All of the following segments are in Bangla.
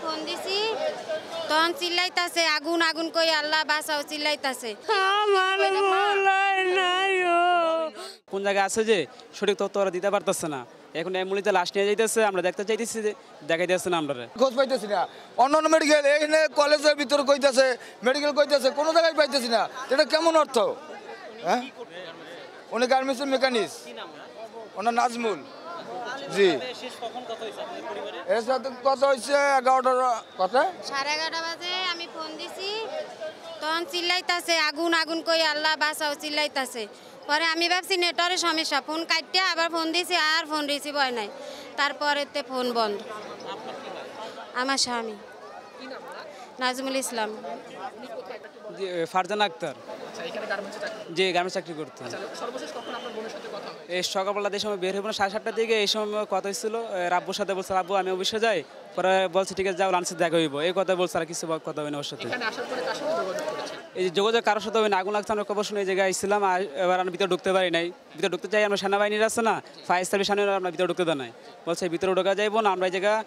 ফোন দিছি তখন চিল্লাইতাছে আগুন আগুন কই আল্লাহ বাঁচাও চিল্লাইতাছে। কোন জায়গায় আছে যে সঠিক তথ্য ওরা দিতে পারতেছে না। এখন অ্যাম্বুলেন্সে লাশ নিয়ে যাইতেছে, আমরা দেখতে চাইতেছি যে দেখাই দিচ্ছে না, আমরা খোঁজ পাইতেছি না। অন্যান্য মেডিকেল এখানে কলেজের ভিতরে কইতেছে, মেডিকেল কইতেছে, কোনো জায়গায় পাইতেছি না। এটা কেমন অর্থ? হ্যাঁ, উনি গার্মেন্টসের মেকানিক, ওনার নাজমুল। জি, এর সাথে কথা হয়েছে 11টার কথা, 11:30 বাজে আমি ফোন দিছি তখন চিল্লাইতাছে আগুন আগুন কই আল্লাহ বাঁচাও চিল্লাইতাছে। পরে আমি ভাবছি নেটওয়ার্কের সমস্যা, ফোন কাটতে আবার ফোন দিছি, আর ফোন রিসিভ হয় নাই। তারপরেতে ফোন বন্ধ। আমার স্বামী নাজমুল ইসলাম। ফারজানা আক্তার। জি, গার্মেন্টস চাকরি করতো। এই সকালবেলা যে সময় বের হবো না 7:30টার দিকে, এই সময় কথা হয়েছিল রাব্বুর সাথে। বলছে রাব্বু আমি অবশ্যই যাই, পরে বলছে ঠিক আছে যাও, লাঞ্চে দেখা হইব, এই কথা বলছে। আর কিছু কথা হয় না ওর সাথে। এই যে যোগাযোগ কারোর সাথে হবে না। আগুন লাগছে, আমরা খবর শুনে এই জায়গায় আসছিলাম। এবার আমরা ভিতরে ঢুকতে পারি নাই। ভিতরে ঢুকতে চাই, আমরা সেনাবাহিনীর আছে না, ফায়ার সার্ভিস সামনে, আমরা ভিতরে ঢুকতে দেয় নাই। বলছে ভিতরে ঢোকা যাইবো না, আমরা এই জায়গায়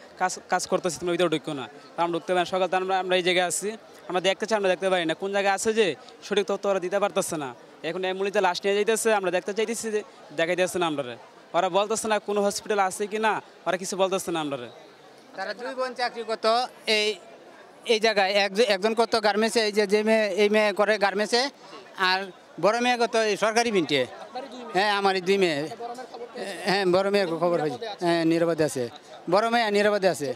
কাজ করতেছি, তোমরা ভিতরে ঢুকো না। আমরা ঢুকতে পারি। সকাল আমরা এই জায়গায় আসছি, আমরা দেখতে চাই, আমরা দেখতে পারি না। কোন জায়গায় আছে যে সঠিক তথ্য ওরা দিতে পারতেছে না। এখন অ্যাম্বুলেন্সে লাশ নিয়ে যাইতেছে, আমরা দেখতে চাইতেছি যে দেখাই দিচ্ছে না, আমরা ওরা বলতেছে না কোনো হসপিটাল আছে কি না, ওরা কিছু বলতেছে না। আমরা তারা দুই বোন চাকরি করতো এই জায়গায়। একজন করতো গার্মেন্টসে, এই মেয়ে করে গার্মেন্টসে, আর বড় মেয়ে করতো এই সরকারি মিন্টে। হ্যাঁ, আমার এই দুই মেয়ে। হ্যাঁ, বড় মেয়ের খবর হয়েছে। হ্যাঁ, নিরাপদে আছে। বড় মেয়ে নিরাপদে আছে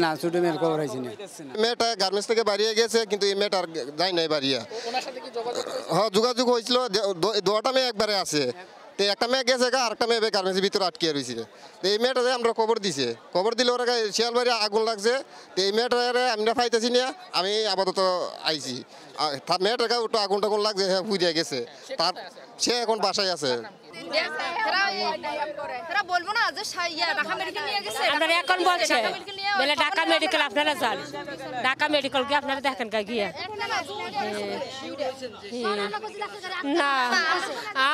না, ছোট মেয়ের খবর হয়েছে না। মেয়েটা গার্মেন্টস থেকে বাড়িয়ে গেছে, কিন্তু এই মেয়েটার যাই নাই বাড়িয়া। হ্যাঁ, যোগাযোগ হয়েছিল। দুটা মেয়ে একবারে আছে, তো একটা মেয়ে গেছে, আর একটা মেয়ে গার্মেন্টসের ভিতরে আটকে রয়েছে। তো এই মেয়েটারে আমরা খবর দিছে, খবর দিলে ওরা শিয়ালবাড়ি আগুন লাগছে। তো এই মেয়েটারে আমরা পাইতেছি না, আমি আপাতত আইছি। মেয়েটাকে একটু আগুন টাগুন লাগছে, হ্যাঁ পুড়িয়ে গেছে। তার সে এখন বাসায় আছে। বলবো না যে ঢাকা মেডিকেল নিয়ে গেছে, আপনারা এখন বলছে বলে ঢাকা মেডিকেল, আপনারা যান ঢাকা মেডিকেল গিয়ে আপনারা দেখেন গিয়ে। না,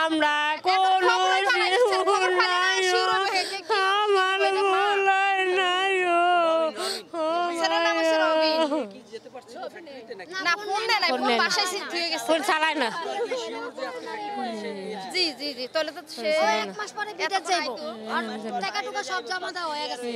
আমরা কোনো ফোন চালায় না। জি জি জি, তাহলে তো সে 1 মাস পরে বিদেশ যাইবো আর টাকা টুকা সব জমা দেওয়া হয়ে গেছে।